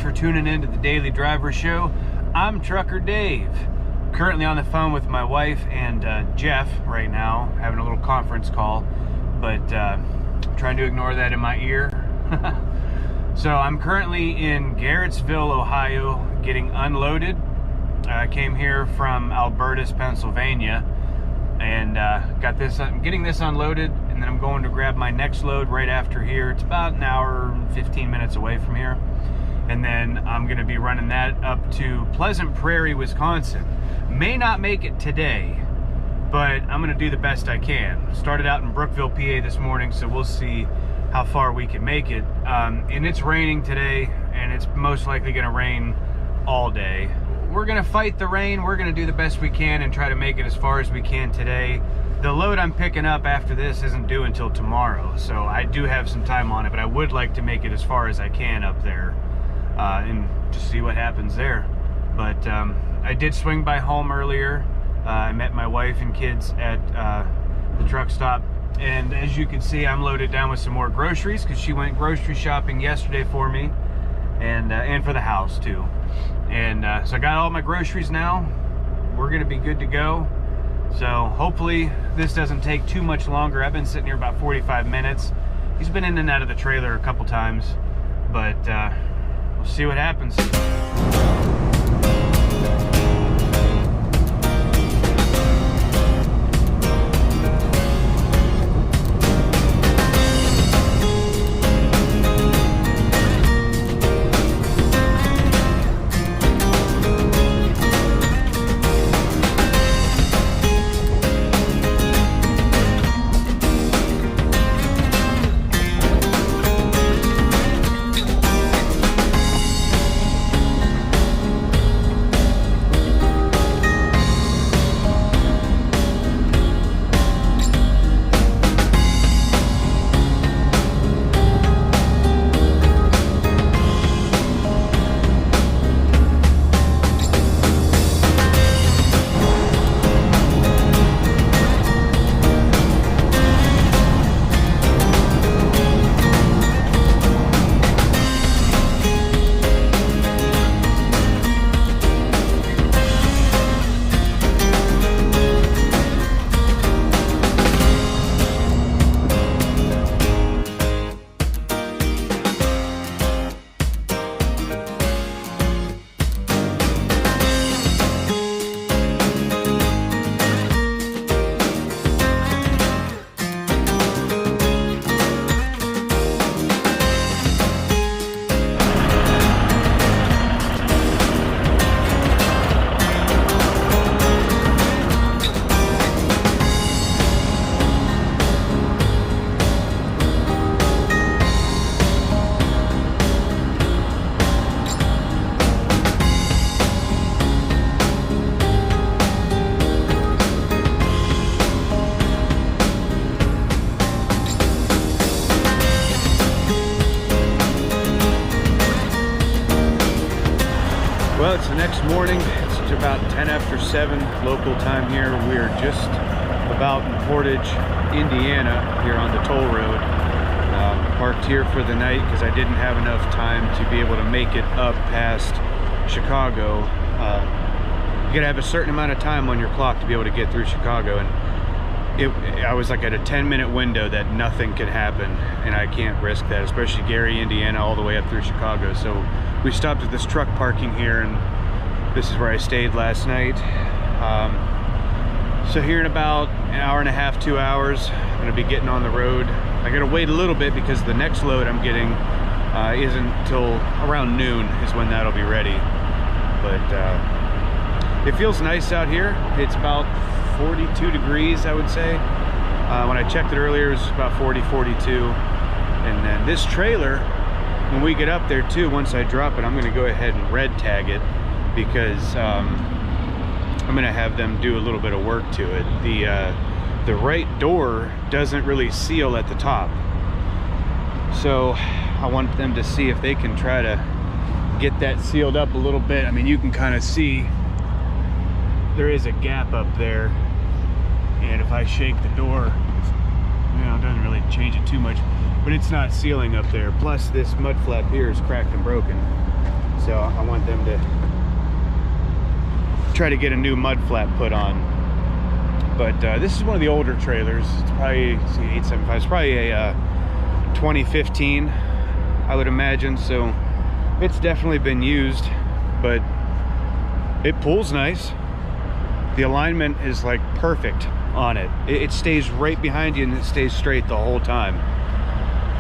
for tuning in to the Daily Driver Show. I'm Trucker Dave. Currently on the phone with my wife and Jeff right now, having a little conference call, but trying to ignore that in my ear. So I'm currently in Garrettsville, Ohio, getting unloaded. I came here from Albertus, Pennsylvania, and I'm getting this unloaded, and then I'm going to grab my next load right after here. It's about an hour and 15 minutes away from here, and then I'm going to be running that up to Pleasant Prairie, Wisconsin. May not make it today, but I'm going to do the best I can. Started out in Brookville, PA this morning, so we'll see how far we can make it. And it's raining today, and it's most likely going to rain all day. We're going to fight the rain. We're going to do the best we can and try to make it as far as we can today. The load I'm picking up after this isn't due until tomorrow, so I do have some time on it, but I would like to make it as far as I can up there and just see what happens there. But I did swing by home earlier. I met my wife and kids at the truck stop, and as you can see, I'm loaded down with some more groceries because she went grocery shopping yesterday for me, and for the house too. And so I got all my groceries now. We're gonna be good to go. So hopefully this doesn't take too much longer. I've been sitting here about 45 minutes. He's been in and out of the trailer a couple times, but we'll see what happens. Well, it's the next morning. It's about 10 after 7 local time here. We're just about in Portage, Indiana, here on the toll road. Parked here for the night because I didn't have enough time to be able to make it up past Chicago. You gotta have a certain amount of time on your clock to be able to get through Chicago, and I was like at a 10-minute window that nothing could happen, and I can't risk that, especially Gary, Indiana, all the way up through Chicago. So we stopped at this truck parking here, and this is where I stayed last night. So here in about an hour and a half, 2 hours, I'm gonna be getting on the road. I gotta wait a little bit because the next load I'm getting isn't until around noon is when that'll be ready. But it feels nice out here. It's about 42 degrees, I would say. When I checked it earlier, it was about 40, 42. And then this trailer, when we get up there too, once I drop it, I'm gonna go ahead and red tag it because I'm gonna have them do a little bit of work to it. The right door doesn't really seal at the top. So I want them to see if they can try to get that sealed up a little bit. I mean, you can kind of see there is a gap up there, and if I shake the door, you know, it doesn't really change it too much, but it's not sealing up there. Plus this mud flap here is cracked and broken, So I want them to try to get a new mud flap put on. But this is one of the older trailers. It's probably, let's see, 875. It's probably a 2015, I would imagine. So it's definitely been used, but it pulls nice. The alignment is like perfect on it. It stays right behind you and it stays straight the whole time.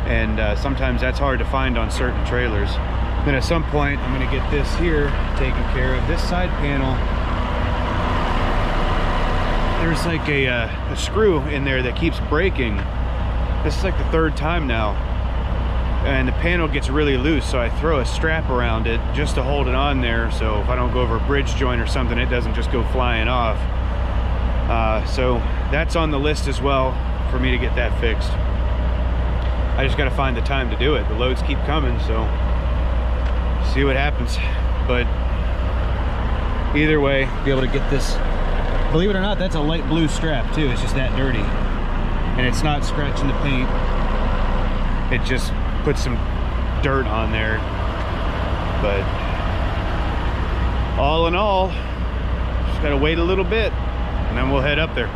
And sometimes that's hard to find on certain trailers. Then at some point, I'm gonna get this here taken care of. This side panel, there's like a screw in there that keeps breaking. This is like the third time now. And the panel gets really loose, so I throw a strap around it just to hold it on there, so if I don't go over a bridge joint or something, it doesn't just go flying off. So that's on the list as well for me to get that fixed. I just got to find the time to do it. The loads keep coming, so see what happens. But either way, be able to get this. Believe it or not, that's a light blue strap too. It's just that dirty, and it's not scratching the paint. It just put some dirt on there. But all in all, just gotta wait a little bit and then we'll head up there.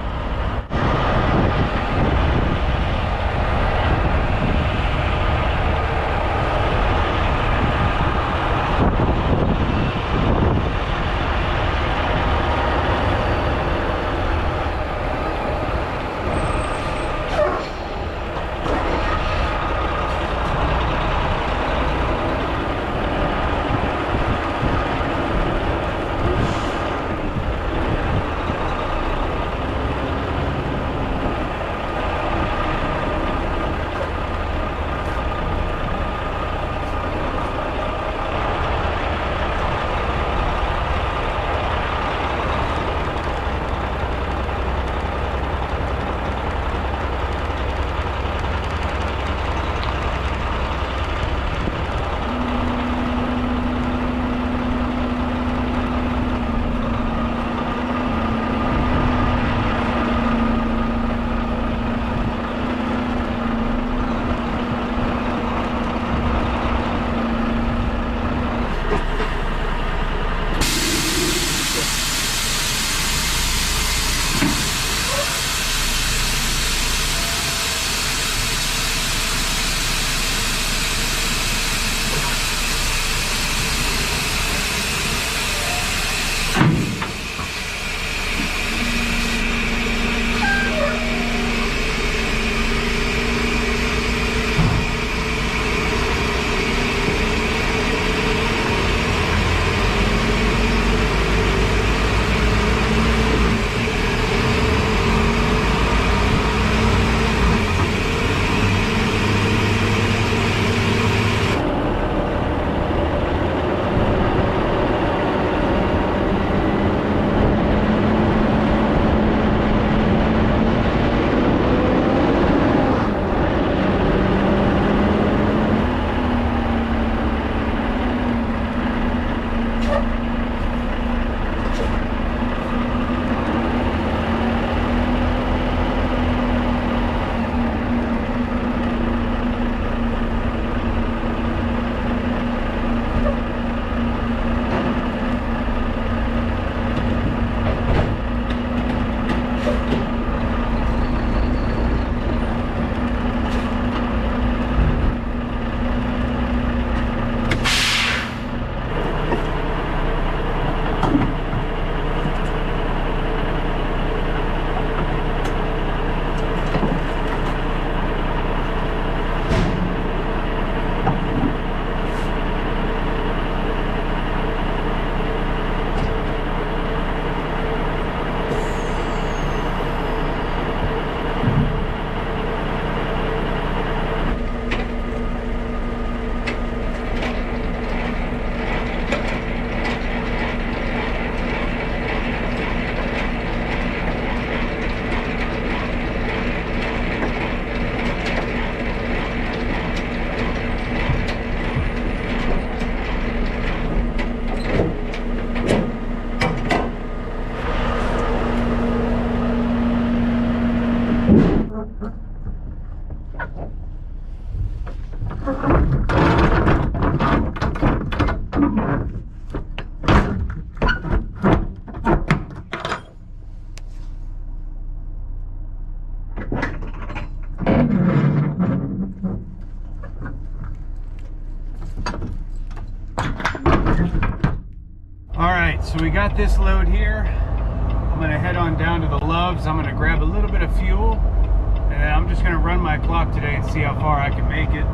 So we got this load here. I'm gonna head on down to the Loves. I'm gonna grab a little bit of fuel, and then I'm just gonna run my clock today and see how far I can make it.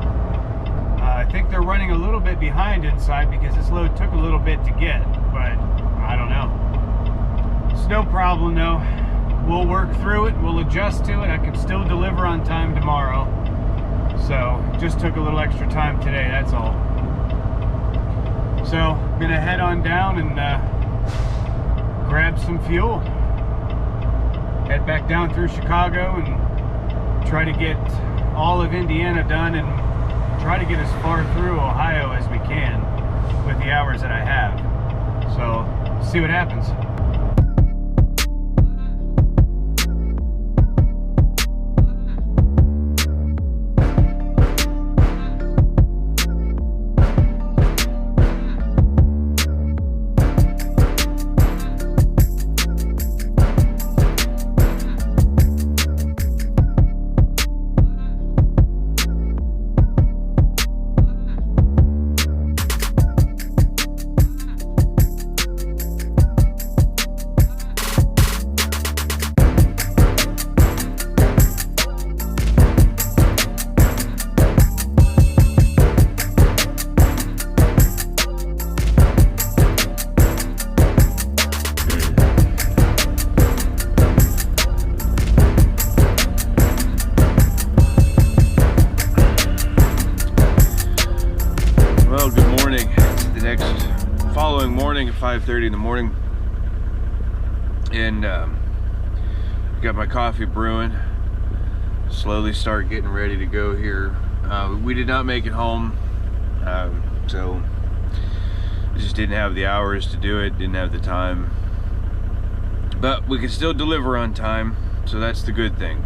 I think they're running a little bit behind inside because this load took a little bit to get, but I don't know. It's no problem though. We'll work through it, we'll adjust to it. I can still deliver on time tomorrow. So just took a little extra time today, that's all. So I'm gonna head on down and grab some fuel. Head back down through Chicago and try to get all of Indiana done and try to get as far through Ohio as we can with the hours that I have. So, see what happens. Following morning at 5:30 in the morning, and got my coffee brewing. Slowly start getting ready to go here. We did not make it home, so just didn't have the hours to do it, didn't have the time, but we can still deliver on time, so that's the good thing.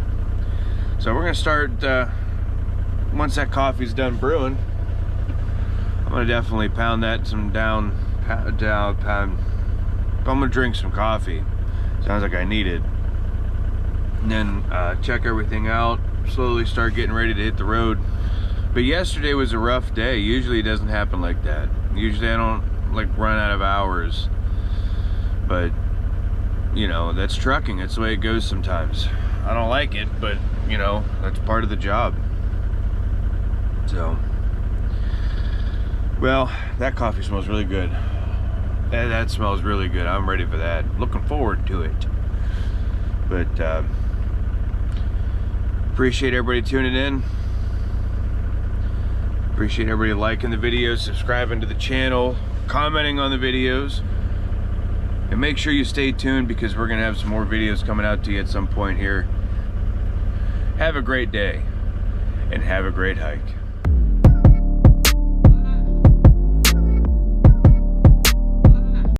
So we're gonna start once that coffee's done brewing. I'm gonna definitely pound that down. I'm gonna drink some coffee. Sounds like I need it. And then check everything out. Slowly start getting ready to hit the road. But yesterday was a rough day. Usually it doesn't happen like that. Usually I don't like run out of hours. But you know, that's trucking. That's the way it goes sometimes. I don't like it, but you know, that's part of the job. So, well, that coffee smells really good. That smells really good. I'm ready for that. Looking forward to it. But appreciate everybody tuning in. Appreciate everybody liking the videos, subscribing to the channel, commenting on the videos. And make sure you stay tuned because we're gonna have some more videos coming out to you at some point here. Have a great day and have a great hike.